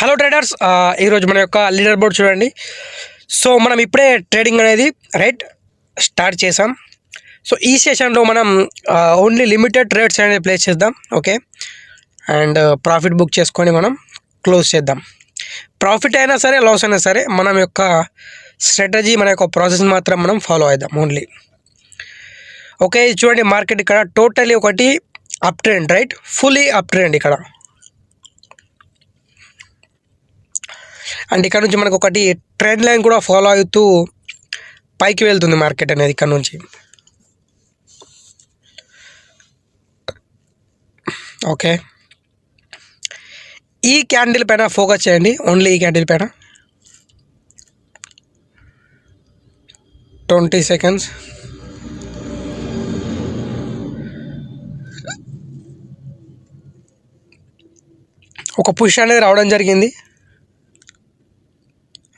Hello traders, ఈరోజు మన యొక్క లీడర్ బోర్డ్ చూడండి. సో మనం ఇప్పుడే ట్రేడింగ్ అనేది స్టార్ట్ చేసాం. సో ఈ సెషన్లో మనం ఓన్లీ లిమిటెడ్ ట్రేడ్స్ అనేది ప్లేస్ చేద్దాం. ఓకే, అండ్ ప్రాఫిట్ బుక్ చేసుకొని మనం క్లోజ్ చేద్దాం. ప్రాఫిట్ అయినా సరే లాస్ అయినా సరే మనం యొక్క స్ట్రాటజీ, మన యొక్క ప్రాసెస్ మాత్రం మనం ఫాలో అవుదాం ఓన్లీ. ఓకే, చూడండి మార్కెట్ ఇక్కడ టోటలీ ఒకటి up trend, fully up trend ఇక్కడ. అండ్ ఇక్కడ నుంచి మనకు ఒకటి ట్రెండ్ లైన్ కూడా ఫాలో అవుతూ పైకి వెళ్తుంది మార్కెట్ అనేది ఇక్కడ నుంచి. ఓకే, ఈ క్యాండిల్ పైన ఫోకస్ చేయండి, ఓన్లీ ఈ క్యాండిల్ పైన. 20 seconds. ఒక పుష్ అనేది రావడం జరిగింది.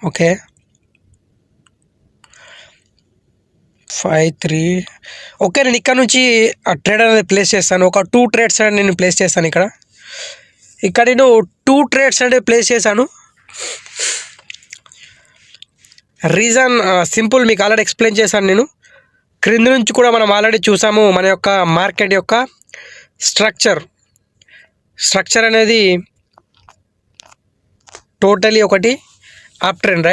ఓకే, 5 3. ఓకే, నేను ఇక్కడ నుంచి ఆ ట్రేడ్ అనేది ప్లేస్ చేస్తాను. ఒక 2 ట్రేడ్స్ అనేది నేను ప్లేస్ చేస్తాను ఇక్కడ. నేను 2 ట్రేడ్స్ అనేది ప్లేస్ చేశాను. రీజన్ సింపుల్, మీకు ఆల్రెడీ ఎక్స్ప్లెయిన్ చేశాను నేను. క్రింద నుంచి కూడా మనం ఆల్రెడీ చూసాము మన యొక్క మార్కెట్ యొక్క స్ట్రక్చర్ అనేది టోటలీ ఒకటి అప్ ట్రెండ్,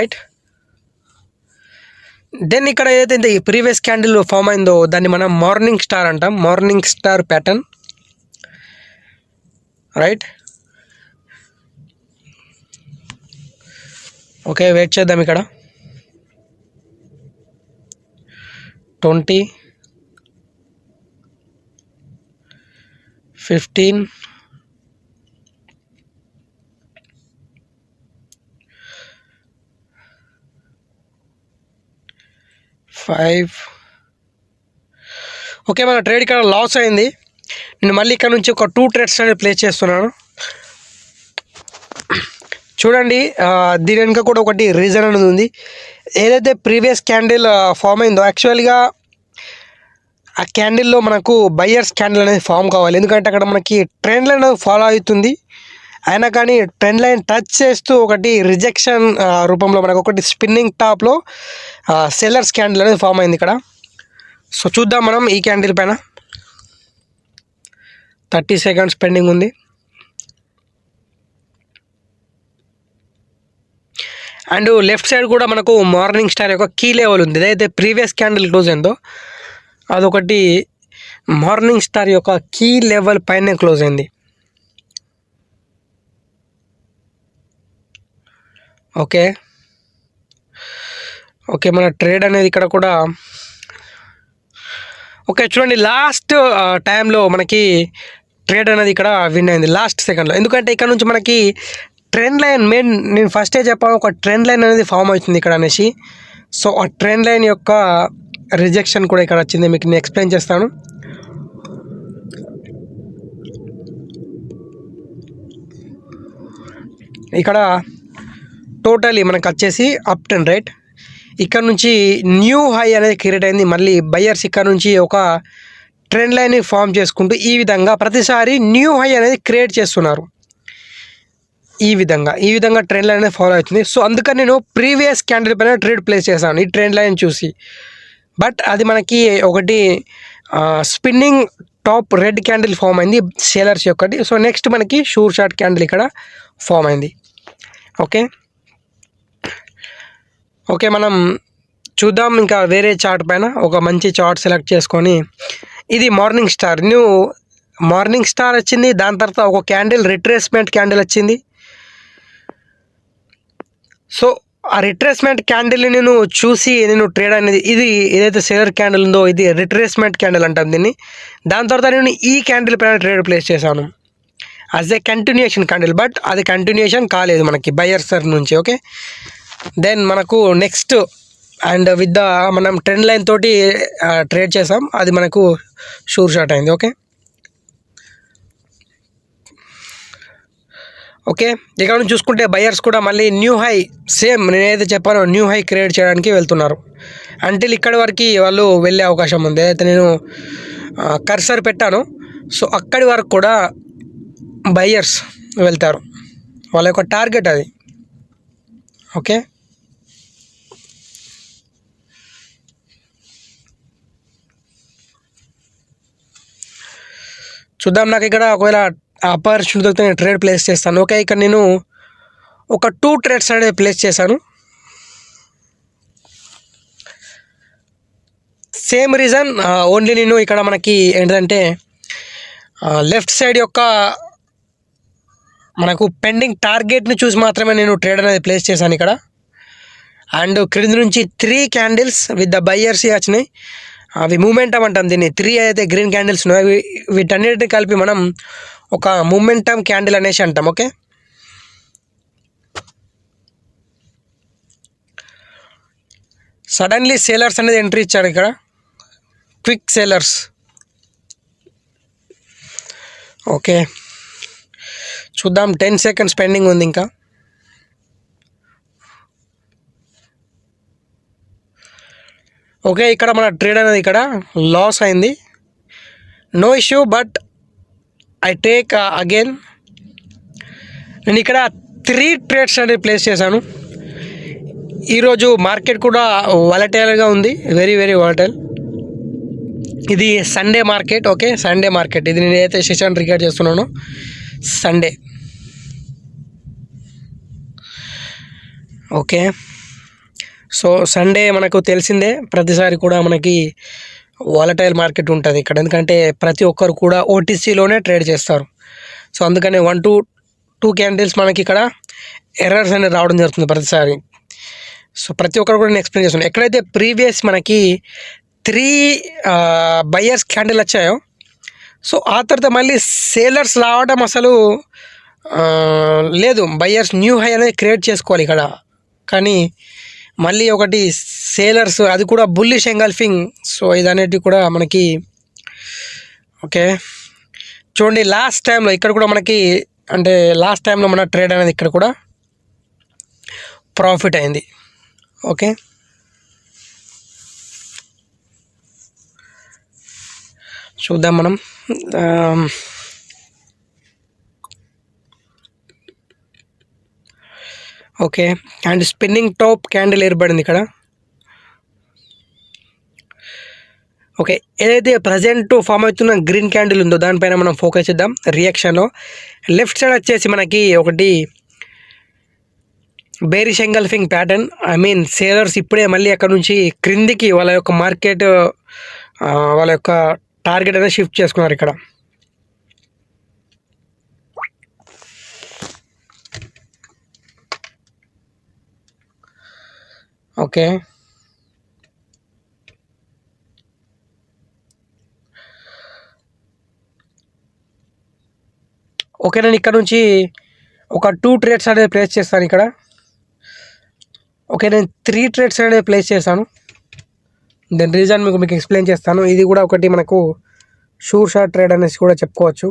దెన్ ఇక్కడ ఏదైతే ఈ ప్రీవియస్ క్యాండిల్ ఫామ్ అయిందో దాన్ని మనం మార్నింగ్ స్టార్ అంటాం, morning star pattern, okay, wait చేద్దాం ఇక్కడ. 20 15 5. ఓకే, మన ట్రేడ్ ఇక్కడ లాస్ అయింది. నేను మళ్ళీ ఇక్కడ నుంచి ఒక 2 ట్రేడ్స్ అనేది ప్లేస్ చేస్తున్నాను. చూడండి, దీని వెనుక కూడా ఒకటి రీజన్ అనేది ఉంది. ఏదైతే ప్రీవియస్ క్యాండిల్ ఫామ్ అయిందో యాక్చువల్గా ఆ క్యాండిల్లో మనకు బయ్యర్స్ క్యాండిల్ అనేది ఫామ్ కావాలి. ఎందుకంటే అక్కడ మనకి ట్రెండ్ లైన్ ఫాలో అవుతుంది, అయినా కానీ ట్రెండ్ లైన్ టచ్ చేస్తూ ఒకటి రిజెక్షన్ రూపంలో మనకు ఒకటి స్పిన్నింగ్ టాప్లో సెల్లర్స్ క్యాండిల్ అనేది ఫామ్ అయింది ఇక్కడ. సో చూద్దాం మనం ఈ క్యాండిల్ పైన. 30 seconds పెండింగ్ ఉంది. అండ్ లెఫ్ట్ సైడ్ కూడా మనకు మార్నింగ్ స్టార్ యొక్క కీ లెవెల్ ఉంది. ఏదైతే ప్రీవియస్ క్యాండిల్ క్లోజ్ అయిందో అదొకటి మార్నింగ్ స్టార్ యొక్క కీ లెవెల్ పైన క్లోజ్ అయింది. ఓకే, మన ట్రేడ్ అనేది ఇక్కడ కూడా ఓకే. చూడండి, లాస్ట్ టైంలో మనకి ట్రేడ్ అనేది ఇక్కడ విన్ అయింది లాస్ట్ సెకండ్లో. ఎందుకంటే ఇక్కడ నుంచి మనకి ట్రెండ్ లైన్ నేను ఫస్టే చెప్పాను, ఒక ట్రెండ్ లైన్ అనేది ఫామ్ అవుతుంది ఇక్కడ అనేసి. సో ఆ ట్రెండ్ లైన్ యొక్క రిజెక్షన్ కూడా ఇక్కడ వచ్చింది, మీకు నేను ఎక్స్ప్లెయిన్ చేస్తాను. ఇక్కడ టోటలీ మనకు వచ్చేసి అప్ ట్రెండ్, ఇక్కడ నుంచి న్యూ హై అనేది క్రియేట్ అయింది. మళ్ళీ బయ్యర్స్ ఇక్కడ నుంచి ఒక ట్రెండ్ లైన్ని ఫామ్ చేసుకుంటూ ఈ విధంగా ప్రతిసారి న్యూ హై అనేది క్రియేట్ చేస్తున్నారు. ఈ విధంగా ట్రెండ్ లైన్ అనేది ఫాలో అవుతుంది. సో అందుకని నేను ప్రీవియస్ క్యాండిల్ పైన ట్రేడ్ ప్లేస్ చేశాను ఈ ట్రెండ్ లైన్ చూసి. బట్ అది మనకి ఒకటి spinning top red candle form అయింది సేలర్స్ యొక్కటి. సో నెక్స్ట్ మనకి షూర్ షార్ట్ క్యాండిల్ ఇక్కడ ఫామ్ అయింది. ఓకే, మనం చూద్దాం ఇంకా వేరే చార్ట్ పైన. ఒక మంచి చార్ట్ సెలెక్ట్ చేసుకొని, ఇది మార్నింగ్ స్టార్ వచ్చింది. దాని తర్వాత ఒక క్యాండిల్ రిట్రేస్మెంట్ క్యాండిల్ వచ్చింది. సో ఆ రిట్రేస్మెంట్ క్యాండిల్ని నేను చూసి ట్రేడ్ అనేది, ఇది ఏదైతే సేలర్ క్యాండిల్ ఉందో ఇది రిట్రేస్మెంట్ క్యాండిల్ అంటాం దీన్ని. దాని తర్వాత నేను ఈ క్యాండిల్ పైన ట్రేడ్ ప్లేస్ చేశాను as a continuation candle. But అది కంటిన్యూషన్ కాలేదు మనకి బయ్యర్స్ నుంచి. ఓకే, దెన్ మనకు నెక్స్ట్ అండ్ మనం ట్రెండ్ లైన్ తోటి ట్రేడ్ చేసాం, అది మనకు షూర్ షాట్ అయింది. ఓకే, ఇక్కడ నుంచి చూసుకుంటే బయ్యర్స్ కూడా మళ్ళీ న్యూ హై, సేమ్ నేనైతే చెప్పానో న్యూ హై క్రియేట్ చేయడానికి వెళ్తున్నారు. అంటిల్ ఇక్కడి వరకు వాళ్ళు వెళ్ళే అవకాశం ఉంది. అయితే నేను కర్సర్ పెట్టాను, సో అక్కడి వరకు కూడా బయ్యర్స్ వెళ్తారు. వాళ్ళ యొక్క టార్గెట్ అది. ఓకే, చూద్దాం. నాకు ఇక్కడ ఒకవేళ ఆపర్చునిటీ దొరికితే నేను ట్రేడ్ ప్లేస్ చేస్తాను. ఓకే, ఇక్కడ నేను ఒక 2 ట్రేడ్స్ అనేది ప్లేస్ చేశాను. సేమ్ రీజన్, ఓన్లీ నేను ఇక్కడ మనకి ఏంటంటే లెఫ్ట్ సైడ్ యొక్క మనకు పెండింగ్ టార్గెట్ని చూసి మాత్రమే నేను ట్రేడ్ అనేది ప్లేస్ చేశాను ఇక్కడ. అండ్ క్రింది నుంచి 3 క్యాండిల్స్ విత్ ద బయ్యర్స్ వచ్చినాయి. అవి మూమెంటమ్ అంటాం దీన్ని. 3 అయితే గ్రీన్ క్యాండిల్స్ ఉన్నాయి. వీటన్నిటిని కలిపి మనం ఒక మూమెంటమ్ క్యాండిల్ అనేసి అంటాం. ఓకే, సడన్లీ సేలర్స్ అనేది ఎంట్రీ ఇచ్చారు ఇక్కడ, క్విక్ సేలర్స్. ఓకే, చూద్దాం. 10 సెకండ్స్ పెండింగ్ ఉంది ఇంకా. ఓకే, ఇక్కడ మన ట్రేడ్ అనేది ఇక్కడ లాస్ అయింది. No issue, but I take again. నేను ఇక్కడ 3 ట్రేడ్స్ అనేది ప్లేస్ చేశాను. ఈరోజు మార్కెట్ కూడా వాలటైల్గా ఉంది, వెరీ వెరీ వాలటైల్. ఇది Sunday market. Okay, Sunday market ఇది. నేను ఏదైతే సెషన్ రికార్డ్ చేస్తున్నానో సండే. ఓకే, సో సండే మనకు తెలిసిందే, ప్రతిసారి కూడా మనకి వాలటైల్ మార్కెట్ ఉంటుంది ఇక్కడ. ఎందుకంటే ప్రతి ఒక్కరు కూడా ఓటీసీలోనే ట్రేడ్ చేస్తారు. సో అందుకనే 1 to 2 క్యాండిల్స్ మనకి ఇక్కడ ఎర్రర్స్ అనేది రావడం జరుగుతుంది ప్రతిసారి. సో ప్రతి ఒక్కరు కూడా నేను ఎక్స్ప్లెయిన్ చేస్తున్నాను. ఎక్కడైతే ప్రీవియస్ మనకి 3 బయ్యర్స్ క్యాండిల్ వచ్చాయో, సో ఆ తర్వాత మళ్ళీ సేలర్స్ రావడం అసలు లేదు. బయ్యర్స్ న్యూ హై అనేది క్రియేట్ చేసుకోవాలి ఇక్కడ, కానీ మళ్ళీ ఒకటి సేలర్స్, అది కూడా బుల్లిష్ ఎంగల్ఫింగ్. సో ఇది అనేది కూడా మనకి ఓకే చూడండి. లాస్ట్ టైంలో ఇక్కడ కూడా మనకి అంటే లాస్ట్ టైంలో మన ట్రేడ్ అనేది ఇక్కడ కూడా ప్రాఫిట్ అయింది. ఓకే, చూద్దాం మనం. Okay, and spinning top candle ఏర్పడింది ఇక్కడ. ఓకే, ఏదైతే ప్రజెంట్ ఫామ్ అవుతున్న గ్రీన్ క్యాండిల్ ఉందో దానిపైన మనం ఫోకస్ చేద్దాం రియాక్షన్లో. లెఫ్ట్ సైడ్ వచ్చేసి మనకి ఒకటి bearish engulfing pattern. I mean sellers ఇప్పుడే మళ్ళీ అక్కడ నుంచి క్రిందికి వాళ్ళ యొక్క మార్కెట్ వాళ్ళ యొక్క టార్గెట్ అనేది షిఫ్ట్ చేసుకున్నారు ఇక్కడ. ఓకే, ఓకే, నేను ఇక్కడ నుంచి ఒక 2 ట్రేడ్స్ అనేది ప్లేస్ చేస్తాను ఇక్కడ. ఓకే, నేను 3 ట్రేడ్స్ అనేది ప్లేస్ చేశాను. దాని రీజన్ మీకు ఎక్స్ప్లెయిన్ చేస్తాను. ఇది కూడా ఒకటి మనకు షూర్ షాట్ ట్రేడ్ అనేసి కూడా చెప్పుకోవచ్చు.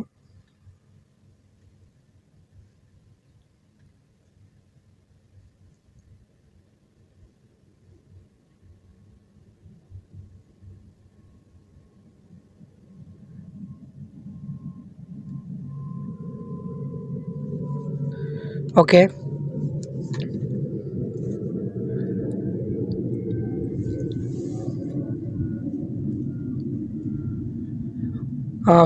ఓకే,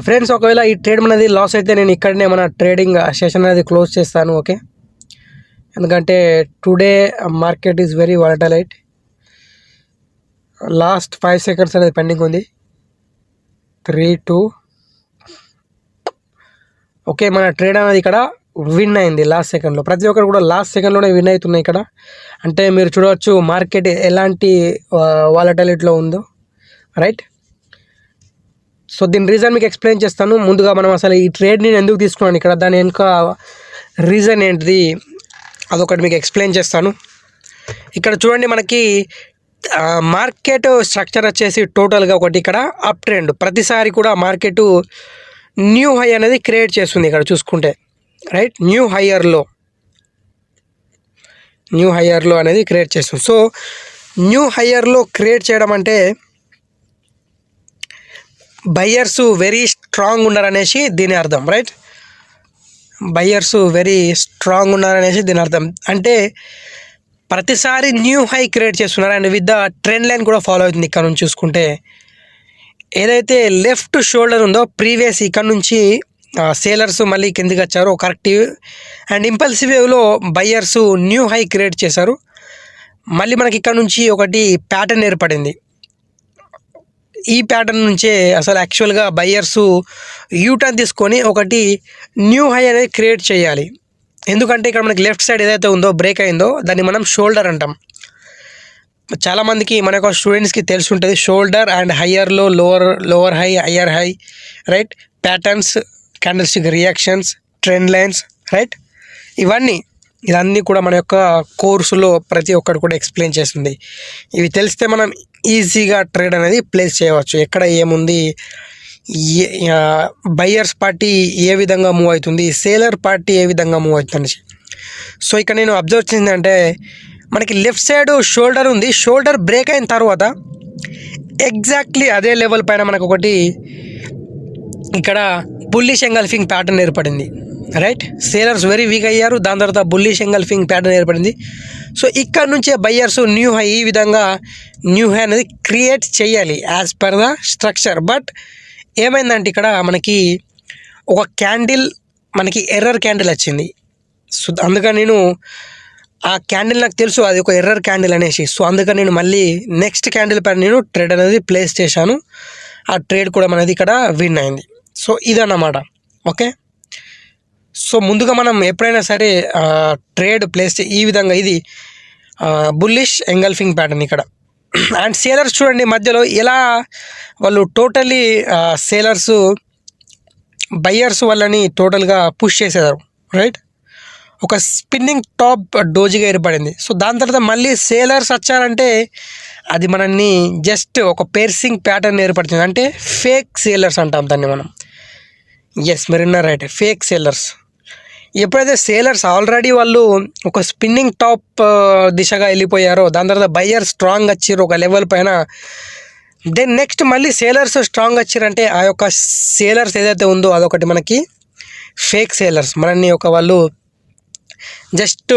ఫ్రెండ్స్, ఒకవేళ ఈ ట్రేడ్ అనేది లాస్ అయితే నేను ఇక్కడనే మన ట్రేడింగ్ సెషన్ అనేది క్లోజ్ చేస్తాను. ఓకే, ఎందుకంటే today market is very volatile. Last 5 seconds అనేది పెండింగ్ ఉంది. 3, 2. ఓకే, మన ట్రేడ్ అనేది ఇక్కడ విన్ అయింది లాస్ట్ సెకండ్లో. ప్రతి ఒక్కరు కూడా లాస్ట్ సెకండ్లోనే విన్ అవుతున్నాయి ఇక్కడ. అంటే మీరు చూడవచ్చు మార్కెట్ ఎలాంటి వాలటాలిటీలో ఉందో, రైట్. సో దీని రీజన్ మీకు ఎక్స్ప్లెయిన్ చేస్తాను. ముందుగా మనం అసలు ఈ ట్రేడ్ని నేను ఎందుకు తీసుకున్నాను ఇక్కడ, దాని వెనుక రీజన్ ఏంటిది అదొకటి మీకు ఎక్స్ప్లెయిన్ చేస్తాను. ఇక్కడ చూడండి, మనకి మార్కెట్ స్ట్రక్చర్ వచ్చేసి టోటల్గా ఒకటి ఇక్కడ అప్ ట్రెండ్. ప్రతిసారి కూడా మార్కెట్ న్యూ హై అనేది క్రియేట్ చేస్తుంది ఇక్కడ చూసుకుంటే, రైట్. న్యూ హయ్యర్లో అనేది క్రియేట్ చేస్తుంది. సో న్యూ హయ్యర్లో క్రియేట్ చేయడం అంటే బయ్యర్స్ వెరీ స్ట్రాంగ్ ఉన్నారనేసి దీని అర్థం, రైట్. బయ్యర్స్ వెరీ స్ట్రాంగ్ ఉన్నారనేసి దీని అర్థం. అంటే ప్రతిసారి న్యూ హై క్రియేట్ చేస్తున్నారు and with the trend line కూడా ఫాలో అవుతుంది. ఇక్కడ నుంచి చూసుకుంటే ఏదైతే లెఫ్ట్ షోల్డర్ ఉందో ప్రీవియస్ ఇక్కడ నుంచి సేలర్స్ మళ్ళీ కిందికి వచ్చారు కరెక్టివ్ అండ్ ఇంపల్సివ్ వేవ్లో బయ్యర్స్ న్యూ హై క్రియేట్ చేశారు. మళ్ళీ మనకి ఇక్కడ నుంచి ఒకటి ప్యాటర్న్ ఏర్పడింది. ఈ ప్యాటర్న్ నుంచే అసలు యాక్చువల్గా బయ్యర్స్ యూటర్న్ తీసుకొని ఒకటి న్యూ హై అనేది క్రియేట్ చేయాలి. ఎందుకంటే ఇక్కడ మనకి లెఫ్ట్ సైడ్ ఏదైతే ఉందో బ్రేక్ అయిందో దాన్ని మనం షోల్డర్ అంటాం. చాలామందికి మన యొక్క స్టూడెంట్స్కి తెలిసి ఉంటుంది షోల్డర్ అండ్ హయ్యర్లో lower high higher high right, patterns, candlestick reactions, trend lines right, ఇవన్నీ కూడా మన యొక్క కోర్సులో ప్రతి ఒక్కటి కూడా ఎక్స్ప్లెయిన్ చేస్తుంది. ఇవి తెలిస్తే మనం ఈజీగా ట్రేడ్ అనేది ప్లేస్ చేయవచ్చు. ఎక్కడ ఏముంది, బయ్యర్స్ పార్టీ ఏ విధంగా మూవ్ అవుతుంది, సేలర్ పార్టీ ఏ విధంగా మూవ్ అవుతుంది. సో ఇక్కడ నేను అబ్జర్వ్ చేసిందంటే మనకి లెఫ్ట్ సైడ్ షోల్డర్ ఉంది. షోల్డర్ బ్రేక్ అయిన తర్వాత ఎగ్జాక్ట్లీ అదే లెవెల్ పైన మనకు ఒకటి ఇక్కడ బుల్లిష్ ఎంగల్ఫింగ్ ప్యాటర్న్ ఏర్పడింది రైట్. సేలర్స్ వెరీ వీక్ అయ్యారు, దాని తర్వాత బుల్లిష్ ఎంగల్ఫింగ్ ప్యాటర్న్ ఏర్పడింది. సో ఇక్కడ నుంచే బయ్యర్స్ న్యూ హై ఈ విధంగా న్యూ హై అనేది క్రియేట్ చేయాలి as per the structure. But ఏమైందంటే ఇక్కడ మనకి ఒక క్యాండిల్ మనకి ఎర్రర్ క్యాండిల్ వచ్చింది. సో అందుకని నేను ఆ క్యాండిల్ నాకు తెలుసు అది ఒక ఎర్రర్ క్యాండిల్ అనేసి. సో అందుకని నేను మళ్ళీ నెక్స్ట్ క్యాండిల్ పైన నేను ట్రేడ్ అనేది ప్లేస్ చేశాను. ఆ ట్రేడ్ కూడా మనది ఇక్కడ విన్ అయింది. సో ఇదన్నమాట ఓకే. సో ముందుగా మనం ఎప్పుడైనా సరే ట్రేడ్ ప్లేస్ ఈ విధంగా ఇది బుల్లిష్ ఎంగల్ఫింగ్ ప్యాటర్న్ ఇక్కడ. అండ్ సేలర్స్ చూడండి మధ్యలో ఎలా వాళ్ళు టోటలీ సేలర్స్ బయ్యర్స్ వాళ్ళని టోటల్గా పుష్ చేసేదారు రైట్. ఒక స్పిన్నింగ్ టాప్ డోజిగా ఏర్పడింది. సో దాని తర్వాత మళ్ళీ సేలర్స్ వచ్చారంటే అది మనల్ని జస్ట్ ఒక పేర్సింగ్ ప్యాటర్న్ ఏర్పడుతుంది. అంటే ఫేక్ సేలర్స్ అంటాం దాన్ని మనం. ఎస్ మీరు విన్నారు రైట్, ఫేక్ సేలర్స్. ఎప్పుడైతే సేలర్స్ ఆల్రెడీ వాళ్ళు ఒక స్పిన్నింగ్ టాప్ దిశగా వెళ్ళిపోయారో దాని తర్వాత బయ్యర్ స్ట్రాంగ్ వచ్చారు ఒక లెవెల్ పైన, దెన్ నెక్స్ట్ మళ్ళీ సేలర్స్ స్ట్రాంగ్ వచ్చారంటే ఆ యొక్క సేలర్స్ ఏదైతే ఉందో అదొకటి మనకి ఫేక్ సేలర్స్. మనల్ని ఒక వాళ్ళు జస్ట్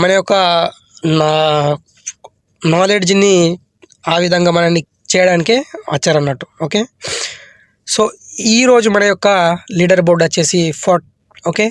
మన యొక్క నాలెడ్జ్ని ఆ విధంగా మనల్ని చేయడానికే వచ్చారన్నట్టు ఓకే. సో ఈరోజు మన యొక్క లీడర్ బోర్డ్ వచ్చేసి ఓకే